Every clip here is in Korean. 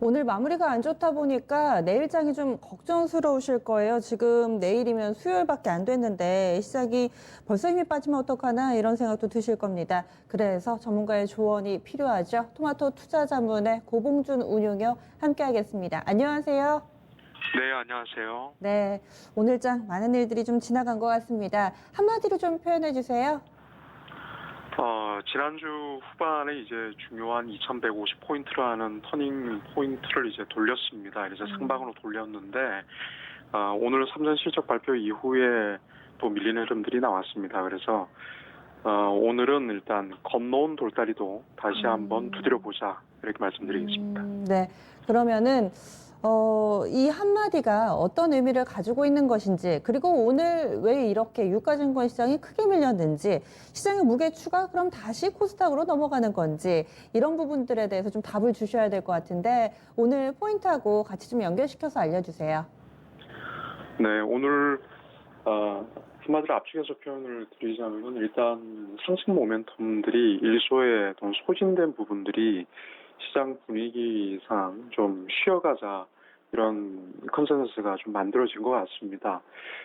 오늘 마무리가 안 좋다 보니까 내일장이 좀 걱정스러우실 거예요. 지금 내일이면 수요일밖에 안 됐는데 시장이 벌써 힘이 빠지면 어떡하나 이런 생각도 드실 겁니다. 그래서 전문가의 조언이 필요하죠. 토마토 투자자문의 고봉준 운용요 함께하겠습니다. 안녕하세요. 네, 안녕하세요. 네, 오늘장 많은 일들이 좀 지나간 것 같습니다. 한마디로 좀 표현해 주세요. 지난주 후반에 이제 중요한 2150포인트라는 터닝 포인트를 이제 돌렸습니다. 이제 상방으로 돌렸는데, 오늘 삼전 실적 발표 이후에 또 밀린 흐름들이 나왔습니다. 그래서, 오늘은 일단 건너온 돌다리도 다시 한번 두드려보자. 이렇게 말씀드리겠습니다. 네, 그러면은 이 한마디가 어떤 의미를 가지고 있는 것인지, 그리고 오늘 왜 이렇게 유가증권 시장이 크게 밀렸는지, 시장의 무게추가 그럼 다시 코스닥으로 넘어가는 건지, 이런 부분들에 대해서 좀 답을 주셔야 될 것 같은데, 오늘 포인트하고 같이 좀 연결시켜서 알려주세요. 네, 오늘, 한마디로 압축해서 표현을 드리자면 일단 상승 모멘텀들이 일소에 좀 소진된 부분들이 시장 분위기상 좀 쉬어가자 이런 컨센서스가 좀 만들어진 것 같습니다.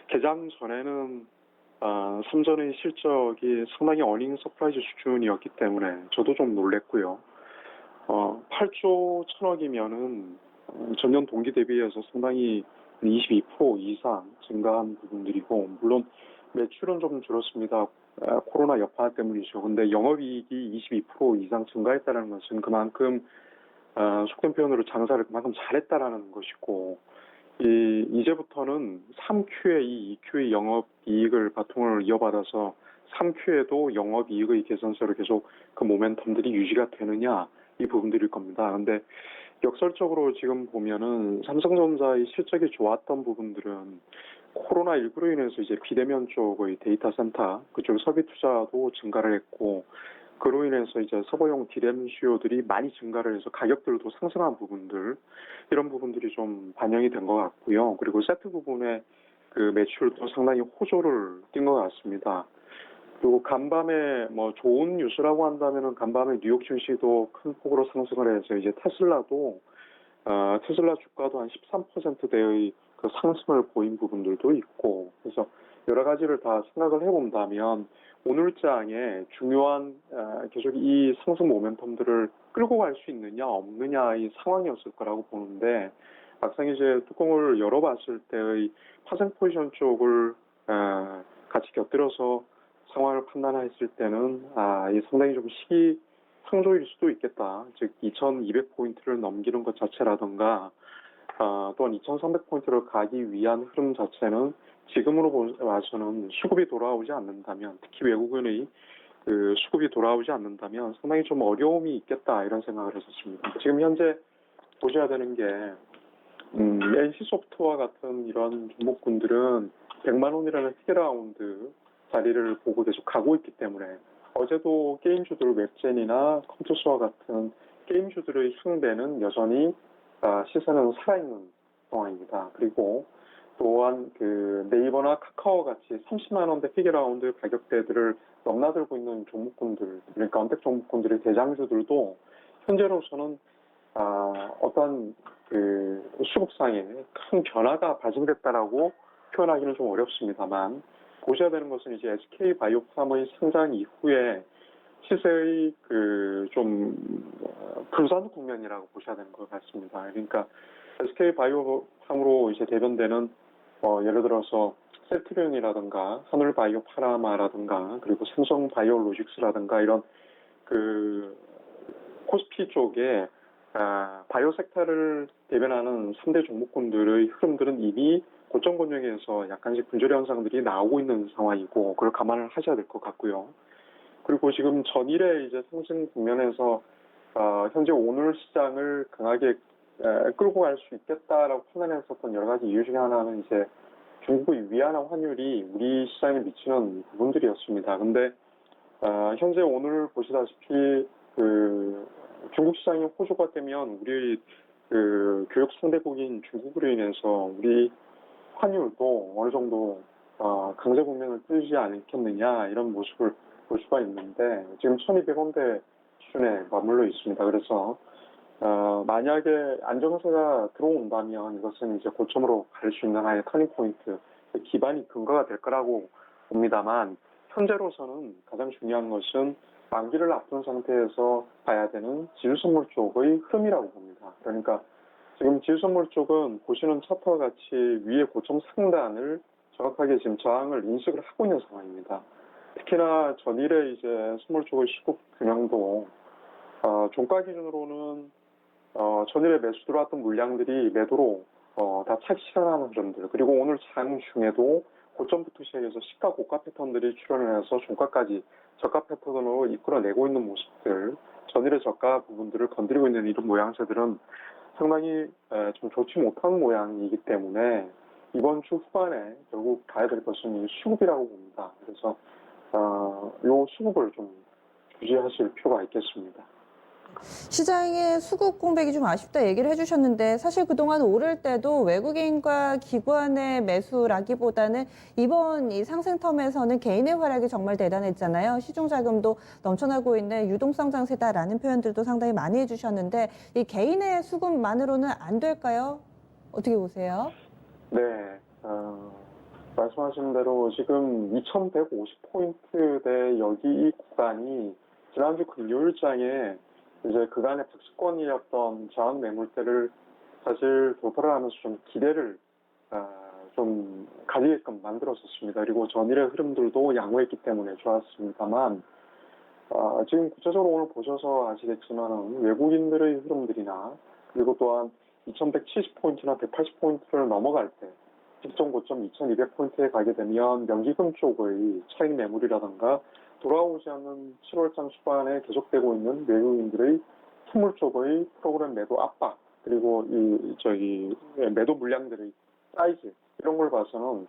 개장 전에는 삼전의 실적이 상당히 어닝 서프라이즈 수준이었기 때문에 저도 좀 놀랬고요. 8조 1천억이면은 전년 동기 대비해서 상당히 22% 이상 증가한 부분들이고, 물론 매출은 좀 줄었습니다. 코로나 여파 때문이죠. 근데 영업이익이 22% 이상 증가했다는 것은 그만큼 속된 표현으로 장사를 그만큼 잘했다라는 것이고, 이제부터는 3Q에 이 2Q의 영업이익을 바통을 이어받아서 3Q에도 영업이익의 개선세로 계속 그 모멘텀들이 유지가 되느냐, 이 부분들일 겁니다. 근데 역설적으로 지금 보면은 삼성전자의 실적이 좋았던 부분들은 코로나19로 인해서 이제 비대면 쪽의 데이터 센터, 그쪽 설비 투자도 증가를 했고, 그로 인해서 이제 서버용 디램 수요들이 많이 증가를 해서 가격들도 상승한 부분들, 이런 부분들이 좀 반영이 된 것 같고요. 그리고 세트 부분의 그 매출도 상당히 호조를 띈 것 같습니다. 그리고 간밤에 뭐 좋은 뉴스라고 한다면은 간밤에 뉴욕 증시도 큰 폭으로 상승을 해서 이제 테슬라도 테슬라 주가도 한 13%대의 그 상승을 보인 부분들도 있고, 그래서 여러 가지를 다 생각을 해본다면 오늘장에 중요한 계속 이 상승 모멘텀들을 끌고 갈 수 있느냐 없느냐의 상황이었을 거라고 보는데, 막상 이제 뚜껑을 열어봤을 때의 파생 포지션 쪽을 같이 곁들여서 상황을 판단했을 때는 이 상당히 좀 시기상조일 수도 있겠다. 즉 2200포인트를 넘기는 것 자체라든가 또한 2300포인트를 가기 위한 흐름 자체는 지금으로 봐서는 수급이 돌아오지 않는다면, 특히 외국인의 그 수급이 돌아오지 않는다면 상당히 좀 어려움이 있겠다, 이런 생각을 했었습니다. 지금 현재 보셔야 되는 게 NC소프트와 같은 이런 종목군들은 100만 원이라는 희귀라운드 자리를 보고 계속 가고 있기 때문에, 어제도 게임주들 웹젠이나 컴투스와 같은 게임주들의 향배는 여전히 시세는 살아있는 상황입니다. 그리고 또한 그 네이버나 카카오 같이 30만 원대 희귀라운드 가격대들을 넘나들고 있는 종목군들, 그러니까 언택 종목군들의 대장주들도 현재로서는 어떤 그 수급상에 큰 변화가 발생됐다라고 표현하기는 좀 어렵습니다만, 보셔야 되는 것은 이제 SK 바이오팜의 상장 이후에 시세의 그 좀 분산 국면이라고 보셔야 되는 것 같습니다. 그러니까 SK 바이오팜으로 이제 대변되는 예를 들어서 셀트리온이라든가 하늘 바이오 파라마라든가 그리고 삼성 바이오로직스라든가 이런 그 코스피 쪽에 바이오 섹터를 대변하는 3대 종목군들의 흐름들은 이미 고점 권역에서 약간씩 분절 현상들이 나오고 있는 상황이고, 그걸 감안을 하셔야 될 것 같고요. 그리고 지금 전일의 이제 상승 국면에서 현재 오늘 시장을 강하게 끌고 갈 수 있겠다라고 판단했었던 여러 가지 이유 중에 하나는 이제 중국의 위안화 환율이 우리 시장에 미치는 부분들이었습니다. 근데 현재 오늘 보시다시피 그 중국 시장이 호조가 되면 우리 그 교육 상대국인 중국으로 인해서 우리 환율도 어느 정도 강세 국면을 뚫지 않겠느냐, 이런 모습을 볼 수가 있는데 지금 1200원대 수준에 머물러 있습니다. 그래서 만약에 안정세가 들어온다면 이것은 이제 고점으로 갈 수 있는 하나의 터닝 포인트, 기반이 근거가 될 거라고 봅니다만, 현재로서는 가장 중요한 것은 만기를 앞둔 상태에서 봐야 되는 지수선물 쪽의 흐름이라고 봅니다. 그러니까 지금 지수선물 쪽은 보시는 차트와 같이 위에 고점 상단을 정확하게 지금 저항을 인식을 하고 있는 상황입니다. 특히나 전일에 이제 선물 쪽의 시국 균형도 종가 기준으로는 전일에 매수 들어왔던 물량들이 매도로 다 차기 시작하는 흐름들, 그리고 오늘 장 중에도 고점부터 시작해서 시가 고가 패턴들이 출현을 해서 종가까지 저가 패턴으로 이끌어내고 있는 모습들, 전일의 저가 부분들을 건드리고 있는 이런 모양새들은 상당히 좀 좋지 못한 모양이기 때문에 이번 주 후반에 결국 가야 될 것은 이 수급이라고 봅니다. 그래서 이 수급을 좀 유지하실 필요가 있겠습니다. 시장의 수급 공백이 좀 아쉽다 얘기를 해주셨는데 사실 그동안 오를 때도 외국인과 기관의 매수라기보다는 이번 이 상승 텀에서는 개인의 활약이 정말 대단했잖아요. 시중 자금도 넘쳐나고 있는 유동성 장세다라는 표현들도 상당히 많이 해주셨는데 이 개인의 수급만으로는 안 될까요? 어떻게 보세요? 네, 말씀하신 대로 지금 2150포인트대 여기 이 구간이 지난주 금요일장에 이제 그간의 박스권이었던 저항 매물대를 사실 돌파를 하면서 좀 기대를 좀 가지게끔 만들었었습니다. 그리고 전일의 흐름들도 양호했기 때문에 좋았습니다만 지금 구체적으로 오늘 보셔서 아시겠지만 외국인들의 흐름들이나 그리고 또한 2170포인트나 180포인트를 넘어갈 때 직전 고점 2200포인트에 가게 되면 명기금 쪽의 차익 매물이라든가 돌아오지 않는 7월장 초반에 계속되고 있는 외국인들의 선물 쪽의 프로그램 매도 압박, 그리고 매도 물량들의 사이즈, 이런 걸 봐서는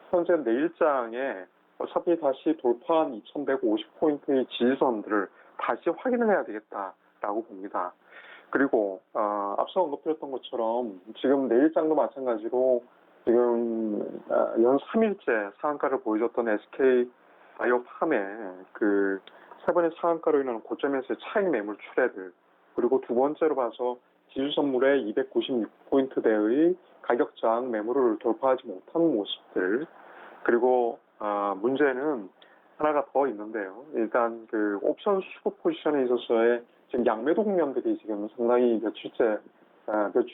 현재 내일장에 어차피 다시 돌파한 2150포인트의 지지선들을 다시 확인을 해야 되겠다라고 봅니다. 그리고 앞서 언급드렸던 것처럼 지금 내일장도 마찬가지로 지금 연 3일째 상한가를 보여줬던 SK 바이오팜의 그 세 번의 상한가로 인한 고점에서의 차익 매물 출애들, 그리고 두 번째로 봐서 지수 선물의 296포인트대의 가격 저항 매물을 돌파하지 못한 모습들, 그리고 문제는 하나가 더 있는데요. 일단 그 옵션 수급 포지션에 있어서의 지금 양매도 국면들이 지금 상당히 며칠째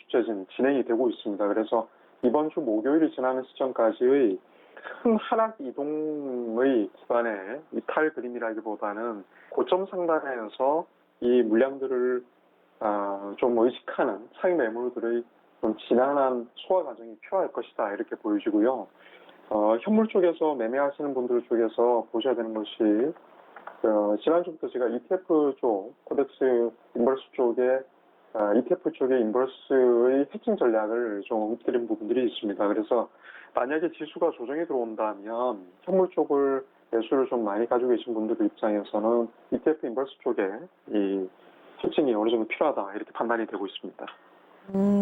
지금 진행이 되고 있습니다. 그래서 이번 주 목요일이 지나는 시점까지의 큰 하락 이동의 구간의 이탈 그림이라기보다는 고점 상단에서 이 물량들을 좀 의식하는 차익 매물들의 좀 지난한 소화 과정이 필요할 것이다, 이렇게 보여지고요. 현물 쪽에서 매매하시는 분들 쪽에서 보셔야 되는 것이 지난주부터 제가 ETF 쪽, 코덱스 인버스 쪽에 ETF 쪽의 인버스의 해칭 전략을 좀 언급드린 부분들이 있습니다. 그래서 만약에 지수가 조정이 들어온다면 현물 쪽을 매수를 좀 많이 가지고 계신 분들 입장에서는 ETF 인버스 쪽에 이 해칭이 어느 정도 필요하다, 이렇게 판단이 되고 있습니다.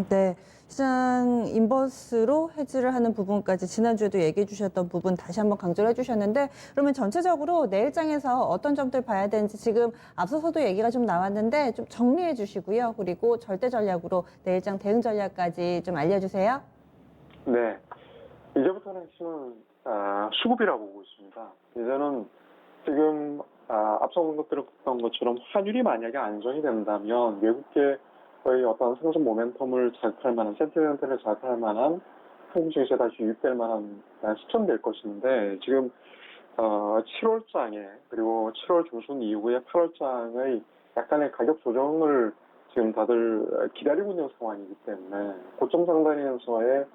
네. 시장 인버스로 해지를 하는 부분까지 지난주에도 얘기해 주셨던 부분 다시 한번 강조를 해 주셨는데 그러면 전체적으로 내일장에서 어떤 점들 봐야 되는지 지금 앞서서도 얘기가 좀 나왔는데 좀 정리해 주시고요. 그리고 절대 전략으로 내일장 대응 전략까지 좀 알려주세요. 네. 이제부터는 핵심은 수급이라고 보고 있습니다. 이제는 지금 앞서 언급드렸던 것처럼 환율이 만약에 안정이 된다면 외국계 거의 어떤 상승 모멘텀을 자극할 만한, 센티멘트를 자극할 만한 한국 증시에 다시 유입될 만한 시점 될 것인데, 지금 7월장에 그리고 7월 중순 이후에 8월장의 약간의 가격 조정을 지금 다들 기다리고 있는 상황이기 때문에 고점 상단에서의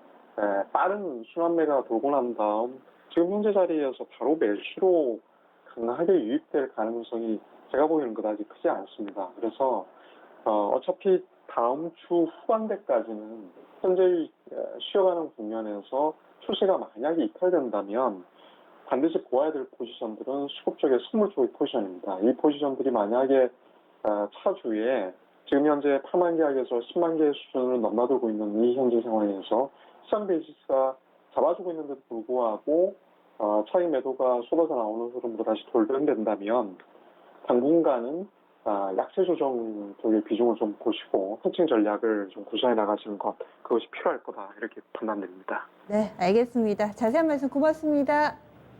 빠른 순환매가 돌고 난 다음 지금 현재 자리에서 바로 매수로 강하게 유입될 가능성이 제가 보기에는 그다지 크지 않습니다. 그래서 어차피 다음 주 후반대까지는 현재 쉬어가는 국면에서 추세가 만약에 이탈된다면 반드시 보아야 될 포지션들은 수급 쪽의 선물 쪽의 포지션입니다. 이 포지션들이 만약에 차주에 지금 현재 8만 계약에서 10만 개 수준을 넘나들고 있는 이 현재 상황에서 시장 베이시스가 잡아주고 있는데도 불구하고 차익 매도가 쏟아져 나오는 흐름으로 다시 돌변된다면 당분간은 약세 조정 쪽의 비중을 좀 보시고 해칭 전략을 좀 구사해 나가시는 것, 그것이 필요할 거다 이렇게 판단됩니다. 네, 알겠습니다. 자세한 말씀 고맙습니다.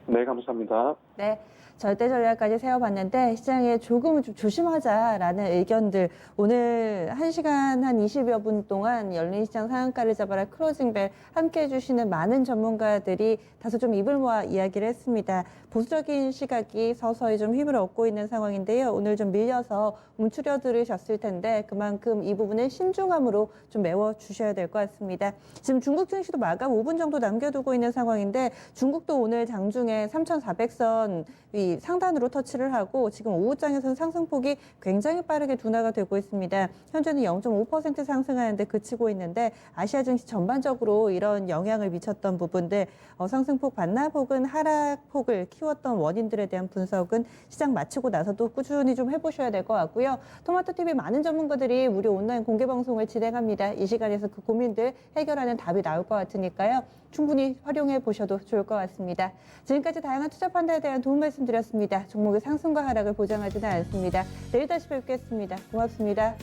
네, 감사합니다. 네. 절대 전략까지 세워봤는데 시장에 조금은 좀 조심하자라는 의견들, 오늘 1시간 한 20여 분 동안 열린 시장 상한가를 잡아라 클로징벨 함께 해주시는 많은 전문가들이 다소 좀 입을 모아 이야기를 했습니다. 보수적인 시각이 서서히 좀 힘을 얻고 있는 상황인데요. 오늘 좀 밀려서 움츠려 들으셨을 텐데 그만큼 이 부분을 신중함으로 좀 메워주셔야 될 것 같습니다. 지금 중국 증시도 마감 5분 정도 남겨두고 있는 상황인데 중국도 오늘 장중에 3,400선 위 상단으로 터치를 하고 지금 오후장에서는 상승폭이 굉장히 빠르게 둔화가 되고 있습니다. 현재는 0.5% 상승하는데 그치고 있는데 아시아 증시 전반적으로 이런 영향을 미쳤던 부분들 상승폭 반납 혹은 하락폭을 키웠던 원인들에 대한 분석은 시장 마치고 나서도 꾸준히 좀 해보셔야 될 것 같고요. 토마토TV 많은 전문가들이 무료 온라인 공개 방송을 진행합니다. 이 시간에서 그 고민들 해결하는 답이 나올 것 같으니까요. 충분히 활용해 보셔도 좋을 것 같습니다. 지금까지 다양한 투자 판단에 대한 도움 말씀드렸습니다. 종목의 상승과 하락을 보장하지는 않습니다. 내일 다시 뵙겠습니다. 고맙습니다.